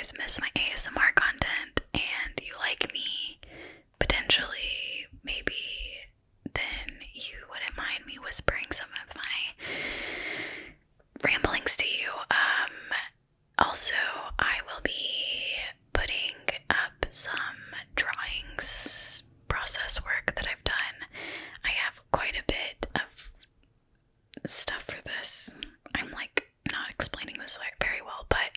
guys miss my ASMR content and you like me, potentially, maybe, then you wouldn't mind me whispering some of my ramblings to you. Also, I will be putting up some drawings process work that I've done. I have quite a bit of stuff for this. I'm not explaining this very well, but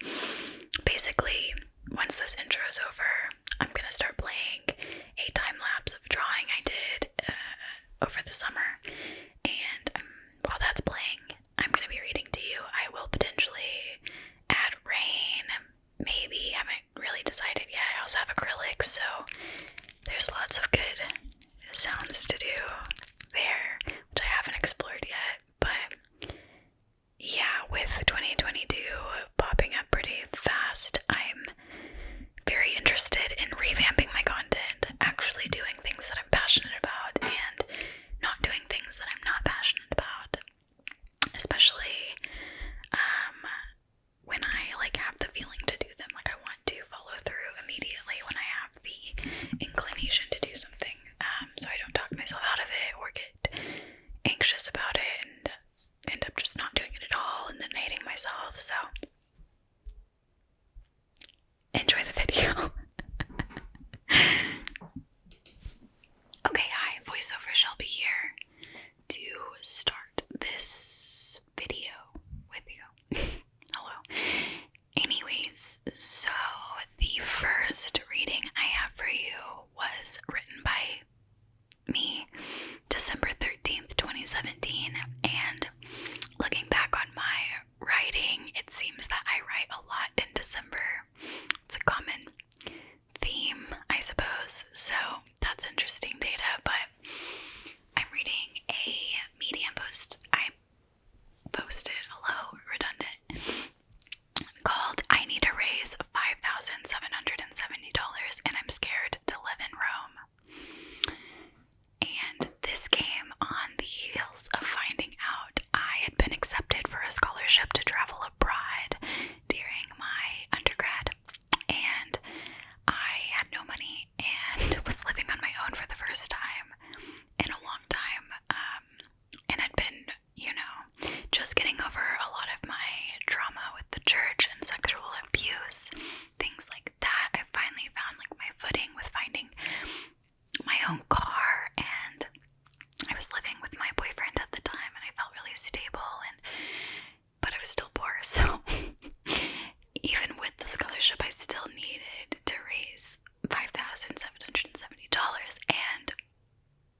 basically, once this intro is over, I'm gonna start playing a time lapse of drawing I did over the summer, and while that's playing, I'm gonna be reading to you. I will potentially add rain, maybe. Haven't really decided yet. I also have acrylics, so there's lots of good sounds to do there, which I haven't explored yet. But yeah, with 2022 popping up pretty fast, I'm very interested in revamping my content, actually doing things that I'm passionate about and not doing things that I'm not passionate about, especially when I have the feeling to do them. I want to follow through immediately when I have the inclination to do something, so I don't talk myself out of it or get anxious about it and end up just not doing it at all and then hating myself. So enjoy the video. Okay, hi, voiceover Shelby here to start this video with you. Hello. Anyways, so the first reading I have for you was written by me December 13th, 2017, and looking back on my writing, it seems that I write a lot in December. It's a common theme, I suppose, so that's interesting data. But I'm reading a Medium post I posted, hello, redundant, called I Need to Raise $5,770 and I'm Scared to Live in Rome. And this came on the heels of finding out I had been accepted for a scholarship to travel abroad during my undergrad, and I had no money and was living on my own for the first time in a long time, and had been, just getting over a lot of my trauma with the church and sexual abuse, things like that. I finally found my footing with finding my own car, and I was living with my boyfriend at the time, and I felt really stable, but I was still poor, so even with the scholarship, I still needed to raise $5,770, and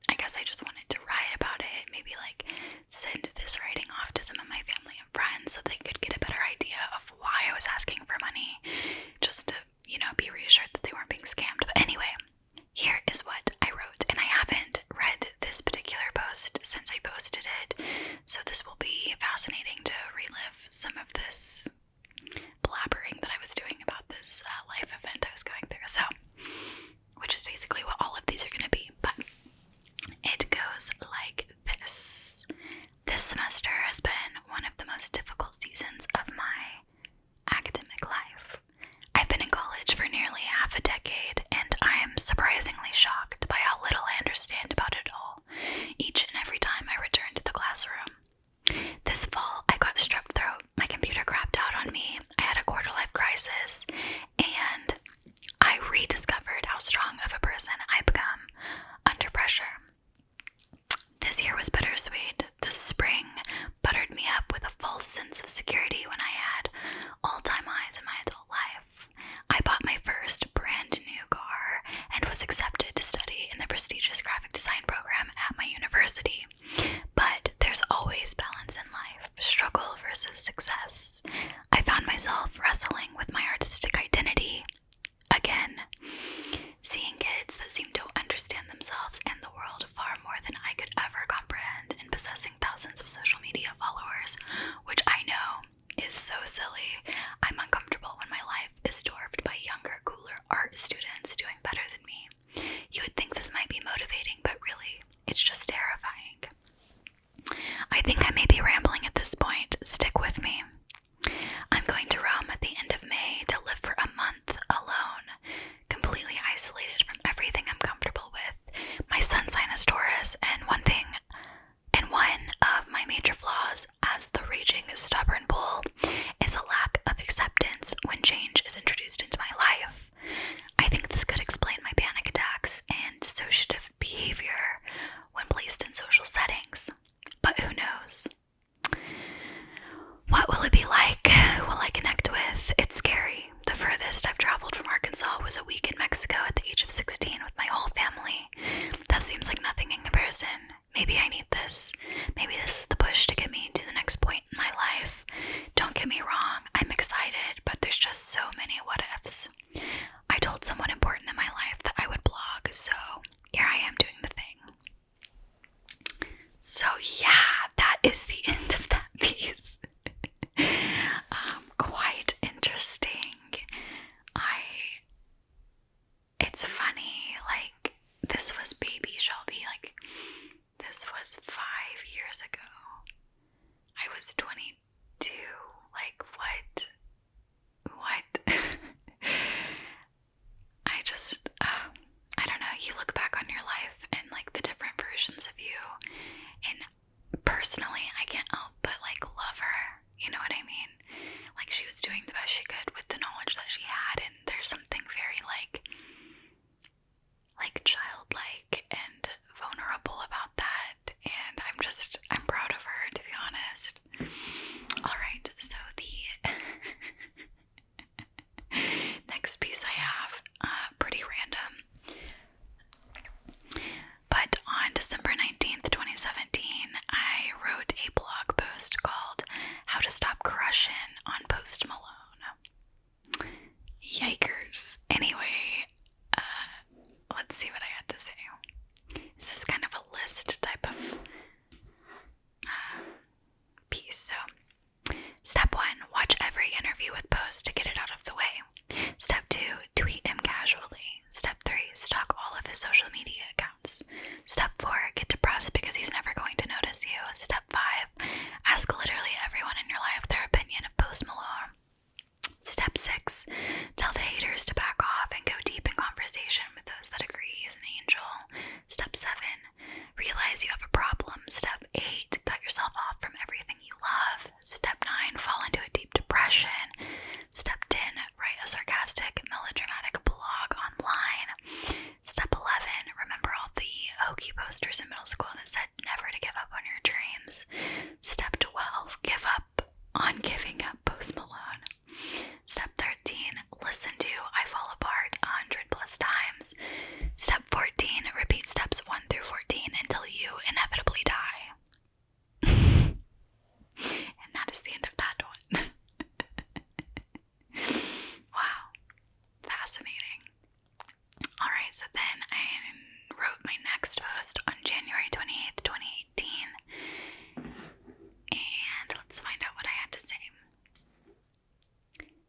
I guess I just wanted to write about it, maybe send this writing off to some of my family and friends so they could get a better idea of why I was asking for money, just to, be reassured that they weren't being scammed. But anyway, here is what I wrote, and I haven't read this particular post since I posted it, so this will be fascinating to relive some of this blabbering that I was doing about this life event I was going through, so, which is basically what all of these are going to be. But it goes like this. This semester has been one of the most difficult seasons of my academic life. I've been in college for nearly half a decade, and I am surprisingly shocked by how little I understand about it all, each and every time I return to the classroom. This fall, I got strep throat, my computer crapped out on me, I had a quarter-life crisis, and I rediscovered how strong of a person I become under pressure. This year was bittersweet. The spring buttered me up with a false sense of security when I had all-time highs in my adult life. I bought my first brand new car and was accepted to study in the prestigious graphic design program at my university. But there's always balance in life, struggle versus success. I found myself wrestling with my artistic identity again, seeing kids that seem to understand themselves and the world far more than I could ever comprehend, and possessing thousands of social media followers, which I know is so silly. I'm uncomfortable when my life is dwarfed by younger, cooler art students doing better than me. You would think this might be motivating, but really, it's just terrifying. I think I may be rambling at this point. Stick with me. I'm going to Rome at the end of May to live for a month she could with the knowledge that she had, and there's something very like childlike and vulnerable about that, and I'm proud of her, to be honest. Alright, so the next piece I have, pretty random, but on December 19th, 2017, I wrote a blog post called How to Stop Crushin' on Post Malone. Yikers. Anyway, let's see what I had to say. This is kind of a list type of piece. So, step 1, watch every interview with Post to get it out of the way. Step 2, tweet him casually. Step 3, stalk all of his social media accounts. Step 4, get depressed because he's never going to notice you. Step 5, ask literally everyone in your life their opinion of Post Malone. Step 6, tell the haters to back off and go deep in conversation with those that agree he's an angel. Step 7, realize you have a problem. Step 8, cut yourself off from everything you love. Step 9, fall into a deep depression. Step 10, write a sarcastic, melodramatic blog online. Step 11, remember all the hokey posters in middle school that said never to give up on your dreams. Step 12, give up on giving up Post Malone. Step 13, listen to I Fall Apart 100+ times. Step 14, repeat steps 1 through 14 until you inevitably die. And that is the end of that one. Wow, fascinating. Alright, so then I wrote my next post on January 28th, 2018. And let's find out what I had to say.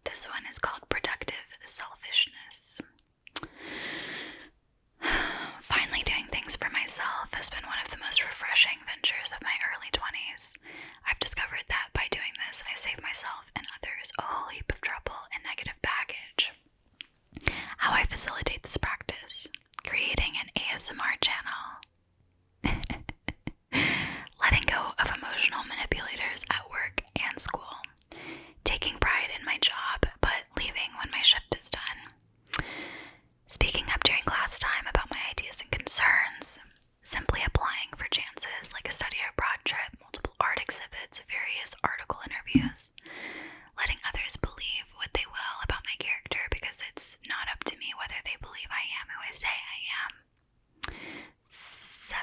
This one is called Productive Selfishness. Finally doing things for myself has been one of the most refreshing ventures of my early 20s. I've discovered that by doing this, I save myself and others a whole heap of trouble and negative baggage. How I facilitate this practice: creating an ASMR channel, letting go of emotional manipulators at work and school, taking pride in my job but leaving when my shift is done, speaking up during class time about my ideas and concerns, simply applying for chances like a study abroad trip, multiple art exhibits, various article interviews, letting others believe what they will about my character because it's not up to me whether they believe I am who I say I am. 7,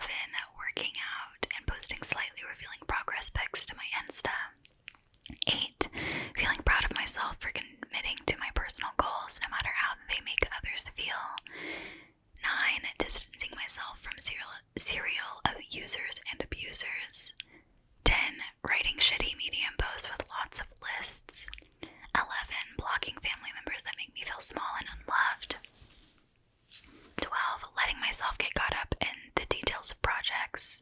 working out and posting slightly revealing progress pics to my Insta. 8, feeling proud of myself for committing to my personal goals no matter how they make others feel. 9, distancing myself from serial users and abusers. 10, writing shitty Medium posts with lots of lists. 11, blocking family members that make me feel small and unloved. 12, letting myself get caught up in the details of projects.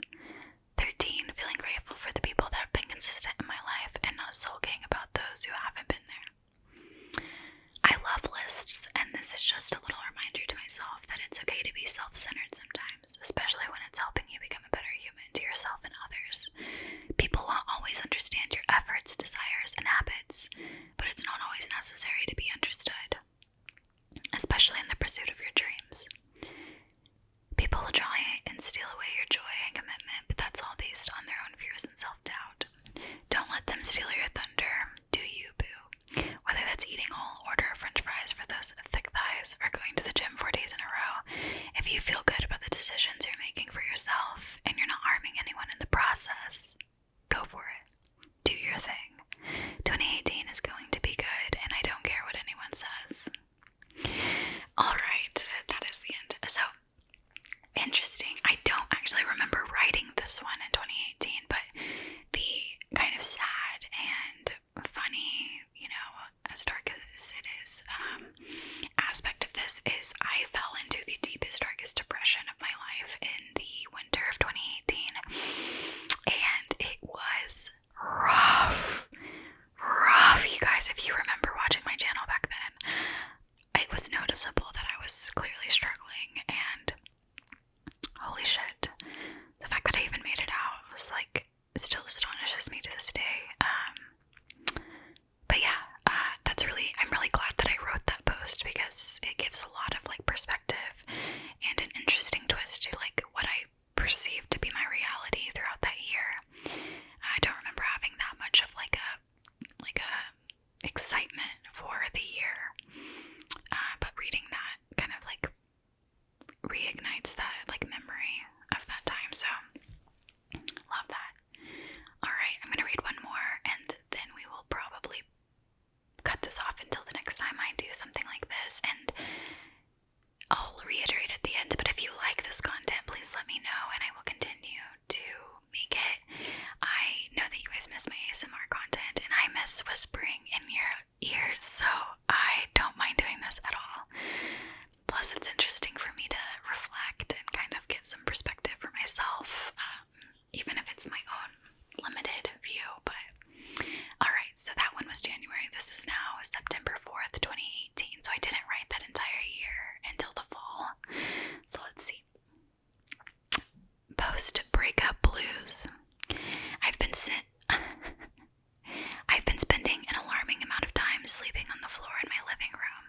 13, feeling grateful for the people that have been consistent in my life and not sulking about those who haven't been there. I love lists, and this is just a little reminder to myself that it's okay to be self-centered sometimes, especially when it's helping you become a better human to yourself and others. People won't always understand your efforts, desires, and habits, but it's not always necessary to be understood, especially in the pursuit of your dreams. People will try and steal away your joy and commitment, but that's all based on their own fears and self-doubt. Don't let them steal your thunder. Do you, boo? Whether that's eating a whole order of french fries for those thick thighs or going to the gym 4 days in a row, if you feel good about the decisions you're making for yourself and you're not harming anyone in the process, go for it. Do your thing. 2018 is going to be good, and I don't care what anyone says. Alright, that is the end. So, interesting. I don't actually remember writing this one in 2018, but the kind of sad and funny, as dark as it is, aspect of this is I fell into the deepest, darkest depression of my life in the winter of 2018, and it was rough, you guys. If you remember watching my channel back then, it was noticeable that I was clearly struggling, and holy shit, the fact that I even made it out was still astonishes me to this day. But yeah, that's really might do something like this, and I'll reiterate at the end, but if you like this content, please let me know and I will continue to make it. I know that you guys miss my ASMR content and I miss whispering in your ears, so I don't mind doing this at all. Plus, it's interesting for me to reflect and kind of get some perspective for myself, even if it's my own limited view. But alright, so that one was January. This is now September 4th, 2018, so I didn't write that entire year until the fall. So let's see. Post-breakup blues. I've been spending an alarming amount of time sleeping on the floor in my living room,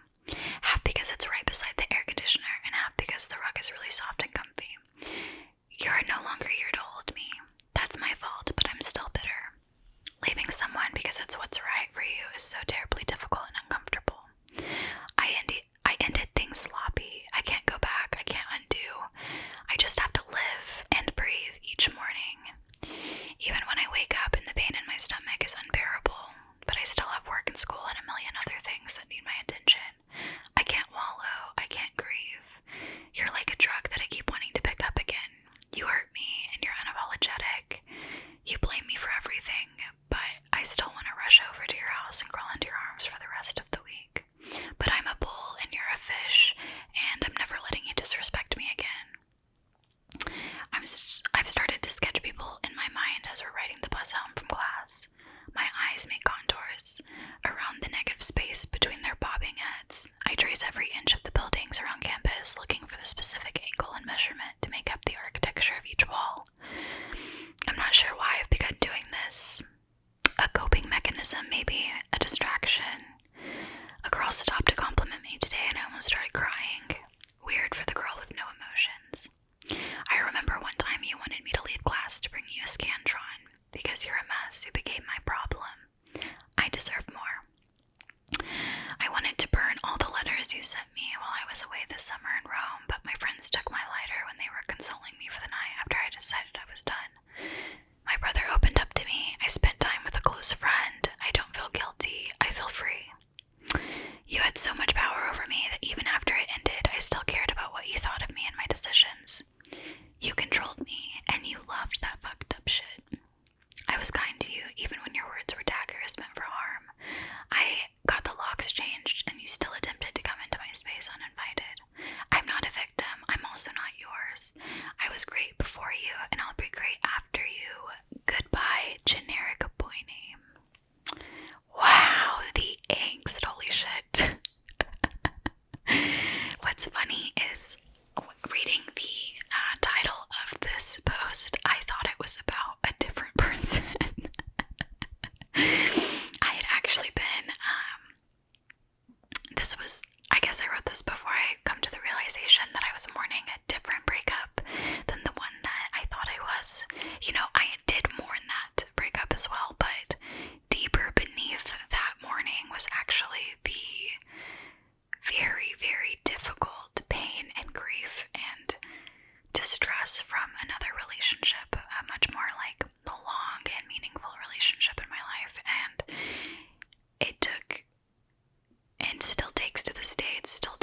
half because it's right beside the air conditioner and half because the rug is really soft and comfy. You're no longer here to hold me. That's my fault, but I'm still bitter. Leaving someone because it's what's right for you is so terribly difficult and uncomfortable. I ended things sloppy. I can't go back. I can't undo. I just have to live and breathe each morning. Even when I wake up and the pain in my stomach is unbearable, but I still have work and school and a million other things that need my attention. I can't wallow. I can't grieve. You're like a drug that I keep wanting to pick up again. You hurt me and you're unapologetic. You blame me for everything, but I still want to rush over to your house and crawl into your arms for the rest of the week. But I'm a bull and you're a fish, and I'm never letting you disrespect me again. I've started to sketch people in my mind as we're riding the bus home from class. My eyes make contours around the negative space between their bobbing heads. I trace every inch of the buildings around campus, looking for the specific angle and measurement to make up the architecture of each wall. I'm not sure why I've begun doing this. A coping mechanism, maybe, a distraction. A girl stopped to compliment me today and I almost started crying. Weird for the girl with no emotions. I remember one time you wanted me to leave class to bring you a Scantron because you're a mess who became my problem. I deserve more. I wanted to burn all the letters you sent me while I was away this summer in Rome, but my friends took my lighter when they were consoling me for the night after I decided I was done. My brother opened up to me. I spent time with a close friend. I don't feel guilty. I feel free. You had so much power over me that even after it ended, I still cared about what you thought of me and my decisions. You controlled me, and you loved that fucked up shit. I was kind to you, even when your words were daggers meant for harm. I got the locks changed, and you still attempted to come into my space uninvited. I'm not a victim. I'm also not yours. I was great before you, and I'll be great after you. Goodbye, generic boy name. Wow, the angst, holy shit. What's funny is reading the title of this post, I thought it was about a different person. I had actually been, I guess I wrote this before I had come to the realization that I was mourning a different breakup than the one that I thought I was. You know, I did mourn that breakup as well, but deeper beneath that mourning was actually the very, very difficult pain and grief and distress from another relationship, much more like the long and meaningful relationship in my life. And it took, and still takes to this day, it's still